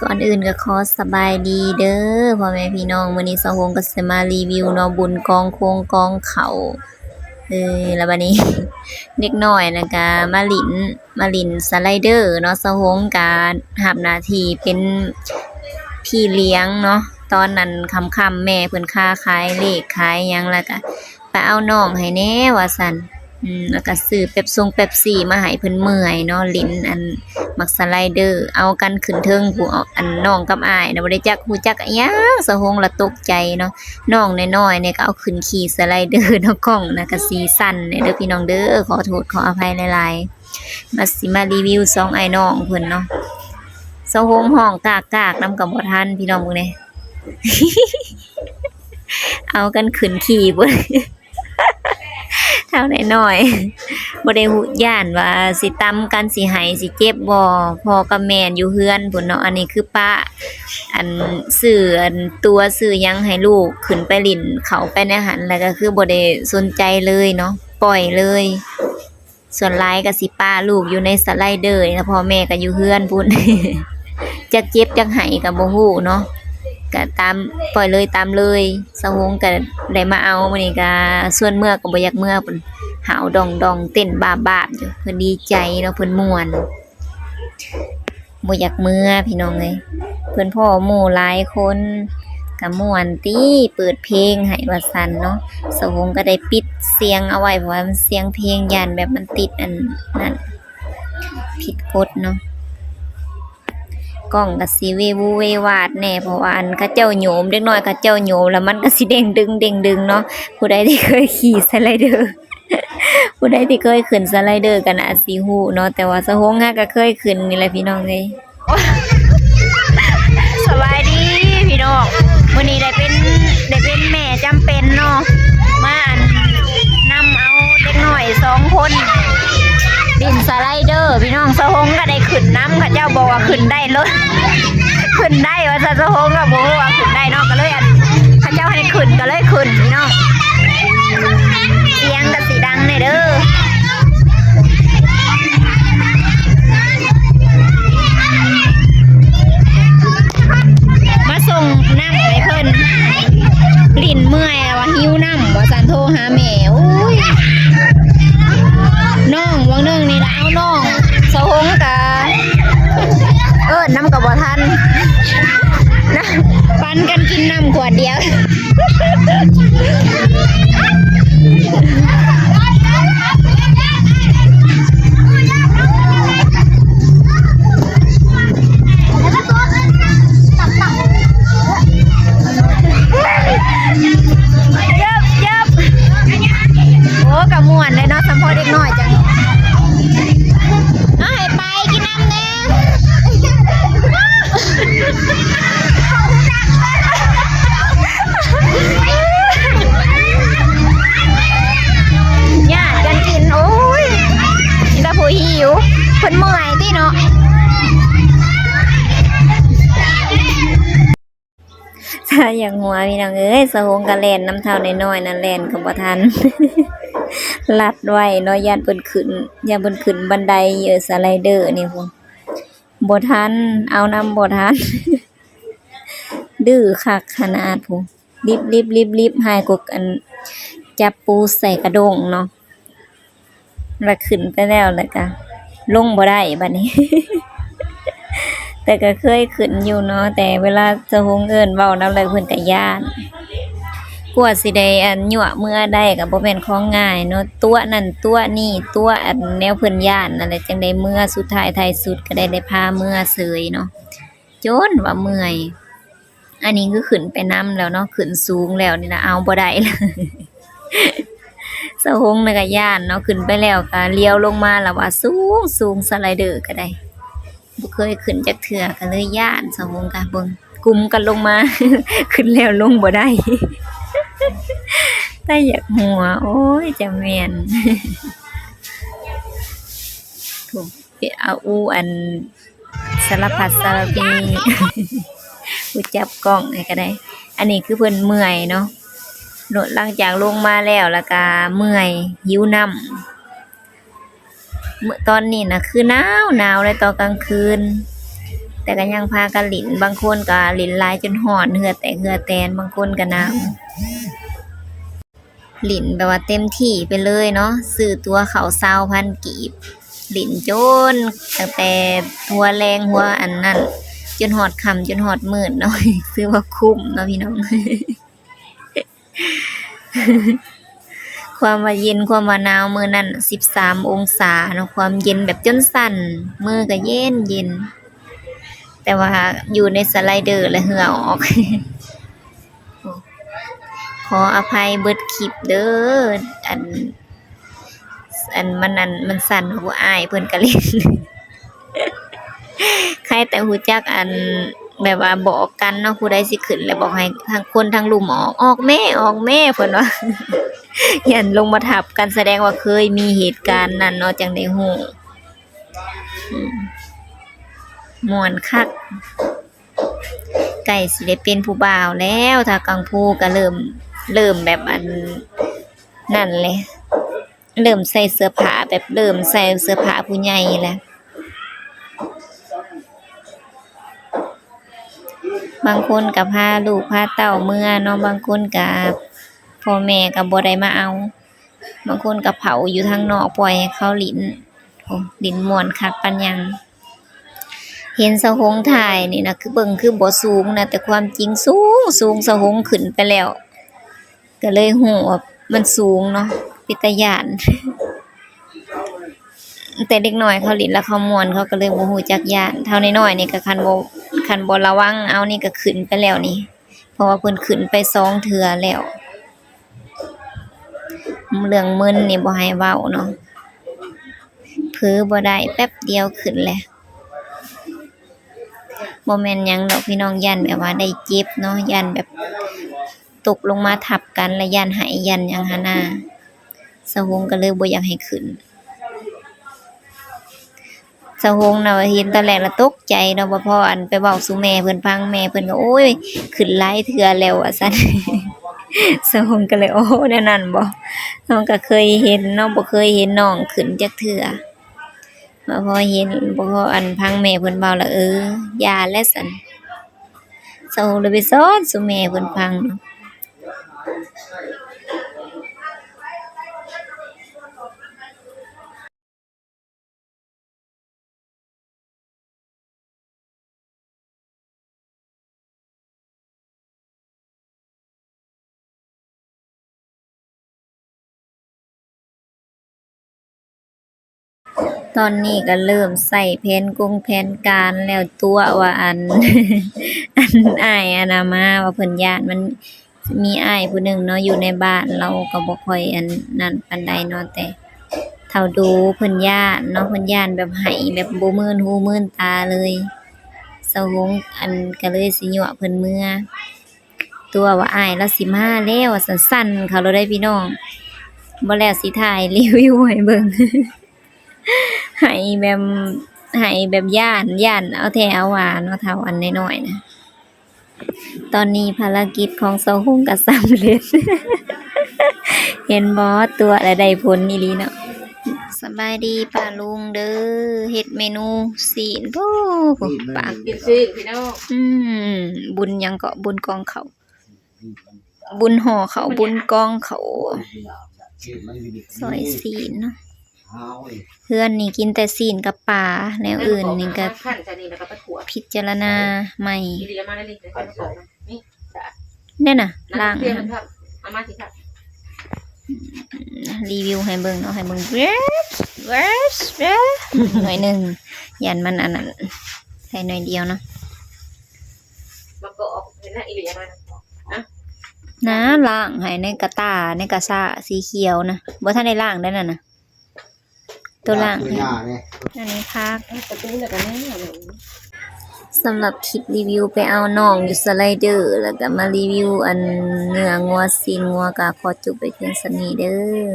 ก่อนอื่นก็ขอสบายดีเด้อพ่อแม่พี่น้องมื้อนี้สาวงก็สิมารีวิวเนาะบุญกองโคงกองเขาแล้วบัดนี้ เด็กน้อยน่ะก็มาเล่นสไลเดอร์เนาะสาวงก็รับหน้าที่เป็นพี่เลี้ยงเนาะตอนนั้นค่ำๆแม่เพิ่นค้าขายเลขขายหยังแล้วก็ไปเอาน้องให้แหน่ว่าซั่นแล้วก็ซื้อเป๊ปซี่มาให้เพิ่นเมื่อยเนาะเล่นมักสไลเดอร์เอากันขึ้นเทิงผู้เอาน้องกับอ้ายน่ะบ่ได้รู้จักอิหยังสะหงละตกใจเนาะน้องน้อยๆเนี่ยก็เอาขึ้นขี่สไลเดอร์เนาะกล้องน่ะก็สีสั่นเนี่ยเด้อพี่น้องเด้อขอโทษขออภัยหลายๆมารีวิว2ไอ้น้องเพิ่นเนาะสะหงห้องกากๆนำก็บ่ทันพี่น้องเบิ่งแหน่ เอากันขึ้นขี่เบิ่ง เท่าน้อยๆบ่ได้ฮู้ย้านว่าสิตำกันสิให้สิเจ็บบ่พ่อกับแม่อยู่เฮือนพุ่นเนาะอันนี้คือป้าซื้อตัวซื้อหยังให้ลูกขึ้นไปเล่นเขาไปในหันแล้วก็คือบ่ได้สนใจเลยเนาะปล่อยเลยส่วนหลายก็สิป้าลูกอยู่ในสไลเดอร์แล้วพ่อแม่ก็อยู่เฮือนพุ่น จักเจ็บจักให้ก็บ่ฮู้เนาะก็ตามปล่อยเลยตามเลยสะหงก็ได้มาเอามื้อนี้ก็ส่วนเมื่อก็บ่อยากเมื่อเพิ่นหาวดองๆเต้นบาบๆอยู่เพิ่นดีใจเนาะเพิ่นม่วนบ่อยากเมื่อพี่น้องเอ้ยเพิ่นพ้อหมู่หลายคนก็ม่วนติเปิดเพลงให้ว่าซั่นเนาะสะหงก็ได้ปิดเสียงเอาไว้เพราะว่ามันเสียงเพลงย้านแบบมันติดนั้นผิดกฎเนาะกล้องก็สิเววูเววาดแน่เพราะว่าเขาเจ้าโยมเด็กน้อยเขาเจ้าโยมแล้วมันก็สิเด้งดึงเนาะผู้ใดที่เคยขี่สไลเดอร์ ผู้ใดที่เคยขึ้นสไลเดอร์ก็น่าสิฮู้เนาะแต่ว่าสะหงก็เคยขึ้นนี่แหละพี่น้องเอ้ย สบายดีพี่น้องมื้อนี้ได้เป็นแม่จำเป็นเนาะมานำเอาเด็กน้อย2คนดินสไลเดอร์พี่น้องสะหงก็ได้ขึ้นน้ำเขาเจ้าบอกว่าขึ้นได้เลย ขึ้นได้ว่าสะหงก็บอกว่าขึ้นได้เนาะก็เลยเขาเจ้าให้ขึ้นก็เลยขึ้นพี่น้องเสียงก็สิดังเลยเด้อมาส่งน้ำให้เพิ่นลิ้นเมื่อยว่าหิวน้ำว่าสันโทรหาแม่อุ้ยน้องวังนึงนี่ละเอาน้องสะหงกะน้ำกับบ่ทันนะปันกันกินน้ำขวดเดียวโอ้กะม่วนเลยเนาะสำพอเด็กน้อยจังเอาให้ไปกินน้ำแน่ญาติกันกินโอ้ยนี่ตาผู้หิวเพิ่นเมื่อยติเนาะถ้าอย่างหัวพี่น้องเอ้ยสะหงกะแล่นน้ำเท่าน้อยๆนั่นแล่นก็บ่ทัน ลัดไว้เนาะย่านเพิ่นขึ้นบันไดสไลเดอร์นี่พุ่นบ่ทันเอานำบ่ทัน ดื้อคักขนาดพุ่นรีบหายกกจับปูใส่กระด้งเนาะแล้วขึ้นไปแล้วก็ลงบ่ได้บัดนี้ แต่ก็เคยขึ้นอยู่เนาะแต่เวลาสะหงเอิ้นเว้านำแล้วเพิ่นก็ย้านกว่าสิได้ยั่วเมื่อได้ก็บ่แม่นของง่ายเนาะตัวนั่นตัวนี่ตัวแนวเพิ่นย้านนั่นแหละจังได้เมื่อสุดท้ายท้ายสุดก็ได้พาเมื่อเสยเนาะจนว่าเมื่อยอันนี้คือขึ้นไปนํแล้วเนาะขึ้นสูงแล้วนี่นะเอาบ่ได้เลย สะหงน่ะก็ย้านเนาะขึ้นไปแล้วก็เลี้ยวลงมาแล้วว่าสูงสไลเดอร์ก็ได้บ่เคยขึ้นจักเทื่อก็เลยย้านสะหงก็เบิ่งกุมกันลงมา ขึ้นแล้วลงบ่ได้ ถ้าอยากหัวโอ้ยจะแม่น ถูกเอาสารพัดสารพี ผู้จับกล้องให้ก็ได้ อันนี้คือเพิ่นเมื่อยเนาะหลังจากลงมาแล้วก็เมื่อยหิวน้ำตอนนี้นะคือหนาวเลยตอนกลางคืน แต่ก็ยังพากันหลินบางคนก็หลินหลายจนฮ้อนเหงื่อแตกเหงื่อแตนบางคนก็หนาวหลินแบบว่าเต็มที่ไปเลยเนาะซื้อตั๋วเข้า20,000กีบหลินจนตั้งแต่หัวแรงหัวอันนั้นจนฮอดค่ำจนฮอดมืดเนาะ ถือว่าคุ้มเนาะพี่น้อง ความว่าเย็นความว่าหนาวมื้อนั้น13องศาเนาะความเย็นแบบจนสั่นมือก็เย็นเย็นแต่ว่าอยู่ในสไลเดอร์แล้วเหงื่อออก ขออภัยเบิดคลิปเด้ออันมันสั่นหัวอายเพิ่นก็เล่น ใครแต่ฮู้จักอันแบบว่าบอกกันเนาะผู้ใดสิขึ้นแล้วบอกให้ทั้งคนทั้งลุมออกแม่ออกแม่เพิ่นว่า ยันลงมาทับกันแสดงว่าเคยมีเหตุการณ์นั้นเนาะจังได้ฮู้อืมม่วนคักใกล้สิได้เป็นผู้บ่าวแล้วถ้ากังฟูก็เริ่มแบบอันนั่นเลยเริ่มใส่เสื้อผ้าแบบเริ่มใส่เสื้อผ้าผู้ใหญ่แล้วบางคนก็พาลูกพาเต้าเมื่อเนาะบางคนก็พ่อแม่ก็บ่ได้มาเอาบางคนก็เผาอยู่ทางนอกปล่อยให้เขาหลินโอ้หลินม่วนคักปานหยังเห็นสะหงถ่ายนี่นะคือเบิ่งคือบ่สูงนะแต่ความจริงสูงสะหงขึ้นไปแล้วก็เลยฮู้ว่ามันสูงเนาะเป็นตาย้าน แต่เด็กน้อยเขาหลินแล้วเขาม่วนเขาก็เลยบ่ฮู้จักย้านเท่าน้อยๆนี่ก็คันบ่ระวังเอานี่ก็ขึ้นไปแล้วนี่เพราะว่าเพิ่นขึ้นไป2เทื่อแล้วเรื่องมึนนี่บ่ให้เว้าเนาะเผลอบ่ได้แป๊บเดียวขึ้นแล้วบ่แม่นหยังดอกพี่น้องย้านแบบว่าได้เจ็บเนาะย้านแบบตกลงมาทับกันแล้วย้านหายย้านหยังหั้นน่ะสะหงก็เลยบ่อยากให้ขึ้นสะหงน่ะเห็นตอนแรกแล้วตกใจเนาะบ่พออันไปเว้าสู่แม่เพิ่นฟังแม่เพิ่นก็โอ๊ยขึ้นหลายเทื่อแล้วว่าซั่น สะหงก็เลยโอ้แนวนั้นบ่น้องก็เคยเห็นเนาะบ่เคยเห็นน้องขึ้นจักเทื่อบ่พอเห็นบ่พออันฟังแม่เพิ่นเว้าแล้วย่าแล้วซั่นสะหงเลยไปสอนสู่แม่เพิ่นฟังเนาะตอนนี้ก็เริ่มใช้แผนการแล้วตัวว่าอัน อันอ้ายอันน่ะมาว่าเพิ่นย้านมันมีอ้ายผู้หนึ่งเนาะอยู่ในบ้านเราก็บ่ค่อยอันนั้นปานใดเนาะแต่เท่าดูเพิ่นย้านเนาะเพิ่นย้านแบบให้แบบบ่มื่นหูมื่นตาเลยสะหงอันก็เลยสิยั่วเพิ่นเมื่อตัวว่าอ้ายเลาสิมาแล้วว่าซั่นๆเขาเลยได้พี่น้องบ่แล้วสิถ่ายรีวิวให้เบิ่ง ให้แบบย้านเอาแท้เอาว่าเนาะเท่าอันน้อยๆนะตอนนี้ภารกิจของสะหงก็สำเร็จ เห็นบ่ตัวและได้ผลอีหลีเนาะสบายดีป้าลุงเด้อเฮ็ดเมนูศีลโอ้ปาก กินซีนพี่น้อง บุญหยังก็บุญกองเขาบุญห่อเขาบุญกองเขาซอยศีลเนาะเพื่อนนี่กินแต่ศีลกับปลาแนวอื่นนี่ก็ ขั้นจะนี่แล้วก็ปะถั่ว พิจารณาใหม่ อีเลียมาได้เลยใส่กระป๋องนี่จ้ะ เนี่ยน่ะล้าง เตรียมมันครับเอามาสิครับ รีวิวให้เบิ่งเนาะให้เบิ่งเวสหน่อยหนึงยันมันอันนั้นใส่หน่อยเดียวเนาะ มาก็ออกเห็นหน้าอีเลียมานะ นะล้างให้ในกระตาในกระสะสีเขียวนะบ่ทันได้ล้างได้นั่นน่ะตัวล้างให้อันนี้พัก ประตูแล้วก็แม่เลย สำหรับคลิปรีวิวไปเอาน้องอยู่สไลเดอร์แล้วก็มารีวิวอันเนื้องัวซีนงัวก็ขอจบไปเพียงส่ำนี้เด้อ